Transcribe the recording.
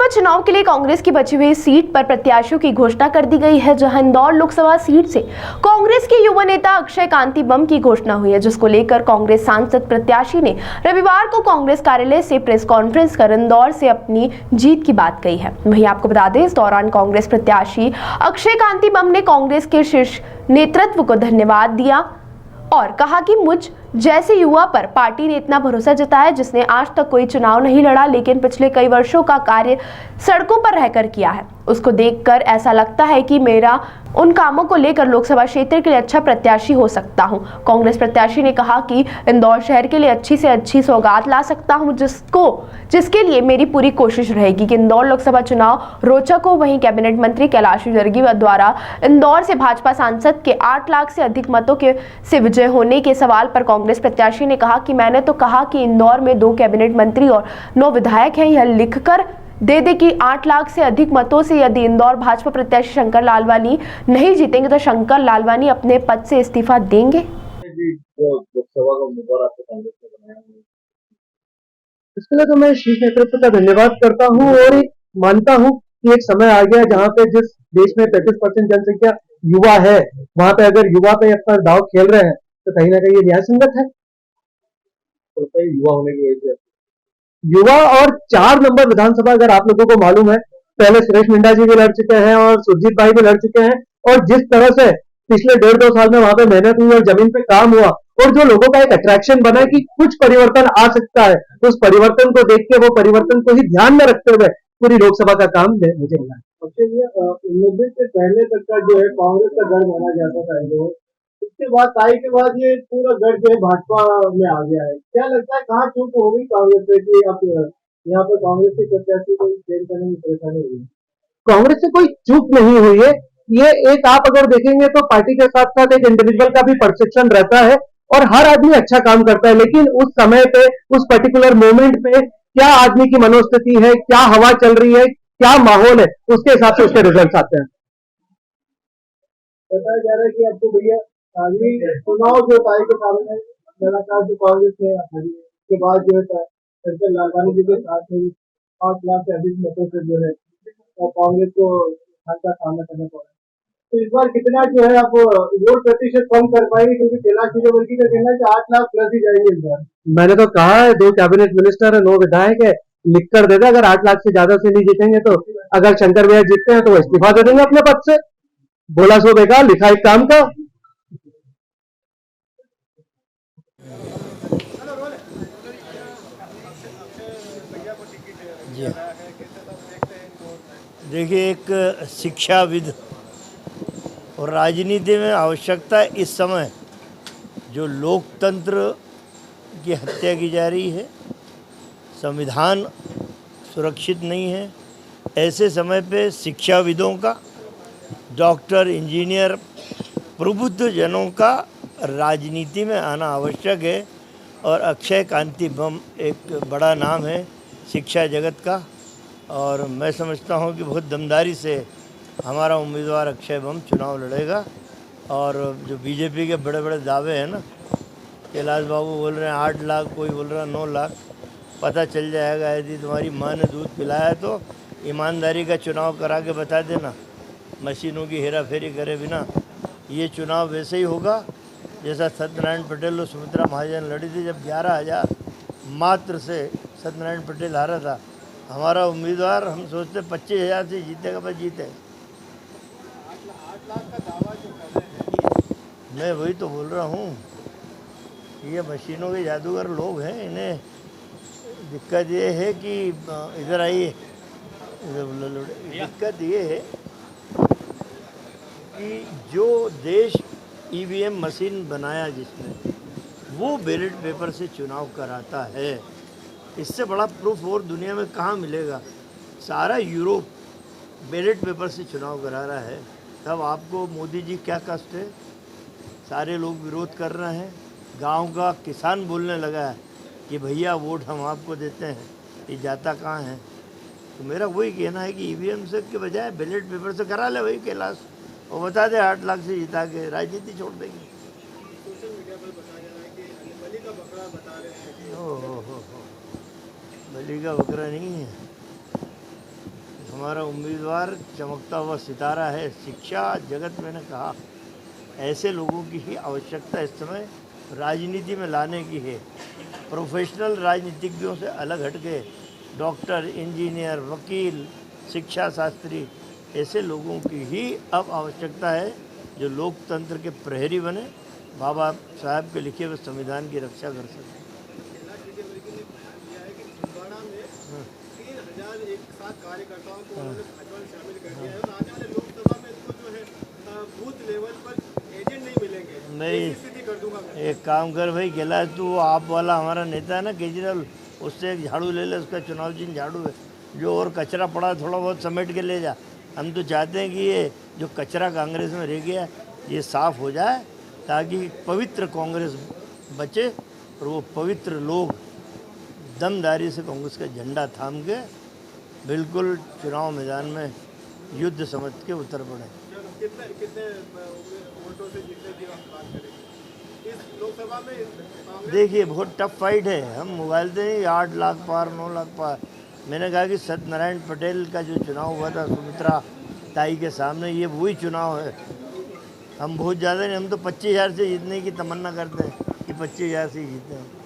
चुनाव के लिए कांग्रेस की बची हुई सीट पर प्रत्याशियों की घोषणा कर दी गई है, जहां इंदौर लोकसभा सीट से कांग्रेस के युवा नेता अक्षय कांति बम की घोषणा हुई है, जिसको लेकर कांग्रेस सांसद प्रत्याशी ने रविवार को कांग्रेस कार्यालय से प्रेस कॉन्फ्रेंस कर इंदौर से अपनी जीत की बात कही है। वहीं आपको बता दें, इस दौरान कांग्रेस प्रत्याशी अक्षय कांति बम ने कांग्रेस के शीर्ष नेतृत्व को धन्यवाद दिया और कहा कि मुझ जैसे युवा पर पार्टी ने इतना भरोसा जताया जिसने आज तक कोई चुनाव नहीं लड़ा, लेकिन पिछले कई वर्षों का कार्य सड़कों पर रहकर किया है। उसको देखकर ऐसा लगता है कि मेरा उन कामों को लेकर लोकसभा क्षेत्र के लिए अच्छा प्रत्याशी हो सकता हूं। कांग्रेस प्रत्याशी ने कहा कि इंदौर शहर के लिए अच्छी से अच्छी सौगात ला सकता हूं, जिसके लिए मेरी पूरी कोशिश रहेगी कि इंदौर लोकसभा चुनाव रोचक हो। वहीं कैबिनेट मंत्री कैलाश विजयवर्गीय द्वारा इंदौर से भाजपा सांसद के 8 लाख से अधिक मतों से विजय होने के सवाल पर कांग्रेस प्रत्याशी ने कहा कि मैंने तो कहा कि इंदौर में 2 कैबिनेट मंत्री और 9 विधायक हैं। यह लिखकर दे कि 8 लाख से अधिक मतों से यदि इंदौर भाजपा प्रत्याशी शंकर लालवानी नहीं जीतेंगे तो शंकर लालवानी अपने पद से इस्तीफा देंगे। इसके लिए तो मैं शीर्ष नेतृत्व का धन्यवाद करता हूं और मानता हूं कि एक समय आ गया जहां पे जिस देश में 35% जनसंख्या युवा है, वहां पे अगर युवा पे अपना दांव खेल रहे हैं तो कहीं ना कहीं ये न्याय संगत है। तो युवा होने की वजह से युवा और 4 नंबर विधानसभा अगर आप लोगों को मालूम है, पहले सुरेश मिंडा जी भी लड़ चुके हैं और सुरजीत भाई भी लड़ चुके हैं, और जिस तरह से पिछले 1.5-2 साल में वहां पे मेहनत हुई और जमीन पे काम हुआ और जो लोगों का एक अट्रैक्शन बना कि कुछ परिवर्तन आ सकता है, उस परिवर्तन को देख के वो परिवर्तन को ही ध्यान में रखते हुए पूरी लोकसभा का काम मुझे मिला। नब्बे से पहले तक का जो है कांग्रेस का गढ़ माना जाता था, उसके बाद ताई के बाद ये पूरा गढ़ जो है भाजपा में आ गया है। क्या लगता है कहाँ चूक हो गई कांग्रेस से कि अब यहाँ पर कांग्रेस के प्रत्याशी को चेंज करने में परेशानी हुई? कांग्रेस से कोई चूक नहीं हुई है। ये एक आप अगर देखेंगे तो पार्टी के साथ साथ एक इंडिविजुअल का भी परसेप्शन रहता है और हर आदमी अच्छा काम करता है, लेकिन उस समय पे उस पर्टिकुलर मोमेंट पे क्या आदमी की मनोस्थिति है, क्या हवा चल रही है, क्या माहौल है, उसके हिसाब से उसके रिजल्ट आते हैं। बताया जा रहा है कि आपको भैया अभी चुनाव जो ताई के सामने लगातार जो कांग्रेस ने के बाद जो है शंकर लालवानी जी के साथ में 8 लाख से अधिक मतों से जो है कांग्रेस को हार का सामना करना पड़ा। तो इस बार कितना जो है आप वोट प्रतिशत कम कर पाएंगे, क्योंकि कैलाश विजयवर्गीय का कहना है कि 8 लाख प्लस ही जाएंगे इस बार। मैंने तो कहा है 2 कैबिनेट मिनिस्टर है, 9 विधायक है, लिख कर देगा अगर 8 लाख से ज्यादा से नहीं जीतेंगे तो अगर शंकर भैया जीतते हैं तो वो इस्तीफा दे देंगे अपने पद से। बोला सो बेकार, लिखा एक काम का। देखिए, एक शिक्षाविद और राजनीति में आवश्यकता इस समय जो लोकतंत्र की हत्या की जा रही है, संविधान सुरक्षित नहीं है, ऐसे समय पे शिक्षाविदों का, डॉक्टर, इंजीनियर, प्रबुद्ध जनों का राजनीति में आना आवश्यक है। और अक्षय कांति बम एक बड़ा नाम है शिक्षा जगत का, और मैं समझता हूं कि बहुत दमदारी से हमारा उम्मीदवार अक्षय बम चुनाव लड़ेगा। और जो बीजेपी के बड़े बड़े दावे हैं ना, कैलाश बाबू बोल रहे हैं 8 लाख, कोई बोल रहा है 9 लाख, पता चल जाएगा। यदि तुम्हारी माँ ने दूध पिलाया तो ईमानदारी का चुनाव करा के बता देना, मशीनों की हेरा फेरी करे बिना। ये चुनाव वैसे ही होगा जैसा सत्यनारायण पटेल और सुमित्रा महाजन लड़ी थी, जब 11,000 मात्र से सत्यनारायण पटेल हारा था। हमारा उम्मीदवार हम सोचते 25,000 से जीतेगा, बस जीते। 8 लाख का दावा जो कर रहे हैं, मैं वही तो बोल रहा हूँ, ये मशीनों के जादूगर लोग हैं। इन्हें दिक्कत ये है कि इधर आइए, दिक्कत ये है कि जो देश ईवीएम मशीन बनाया जिसने, वो बैलेट पेपर से चुनाव कराता है। इससे बड़ा प्रूफ और दुनिया में कहाँ मिलेगा। सारा यूरोप बैलेट पेपर से चुनाव करा रहा है, तब आपको मोदी जी क्या कष्ट है। सारे लोग विरोध कर रहे हैं। गांव का किसान बोलने लगा है कि भैया वोट हम आपको देते हैं, ये जाता कहाँ है। तो मेरा वही कहना है कि ईवीएम से के बजाय बैलेट पेपर से करा ले भाई कैलाश, और बता दे 8 लाख से जिता के राजनीति छोड़ देंगे। सोशल मीडिया पर बताया जा रहा है कि बलि का बकरा बता रहे हैं। बलि का बकरा नहीं है, हमारा उम्मीदवार चमकता हुआ सितारा है। शिक्षा जगत मैंने कहा ऐसे लोगों की ही आवश्यकता इस समय राजनीति में लाने की है। प्रोफेशनल राजनीतिज्ञों से अलग हटके डॉक्टर, इंजीनियर, वकील, शिक्षा शास्त्री ऐसे लोगों की ही अब आवश्यकता है जो लोकतंत्र के प्रहरी बने, बाबा साहब के लिखे हुए संविधान की रक्षा कर सकें। कार्यकर्ताओं को उन्होंने भाजपा में शामिल कर दिया है और आने वाले लोकसभा में इसको जो है बूथ लेवल पर एजेंट नहीं मिलेंगे। नहीं, ऐसी स्थिति कर दूंगा मैं। एक काम कर भाई, कैलाश तू आप वाला हमारा नेता है ना केजरीवाल, उससे एक झाड़ू ले ले, उसका चुनाव चिन्ह झाड़ू है। जो और कचरा पड़ा थोड़ा बहुत समेट के ले जा। हम तो चाहते हैं कि ये जो कचरा कांग्रेस में रह गया ये साफ हो जाए ताकि पवित्र कांग्रेस बचे और वो पवित्र लोग दमदारी से कांग्रेस का झंडा थाम के बिल्कुल चुनाव मैदान में युद्ध समझ के उतर पड़े। कितने कितने वोटों से जीतने की आप बात करें इस लोकसभा में? कांग्रेस देखिए बहुत टफ फाइट है। हम मोबाइल से नहीं 8 लाख पार 9 लाख पार। मैंने कहा कि सत्यनारायण पटेल का जो चुनाव हुआ था सुमित्रा ताई के सामने, ये वही चुनाव है। हम बहुत ज़्यादा नहीं, हम तो 25,000 से जीतने की तमन्ना करते हैं कि 25,000 से जीते हैं।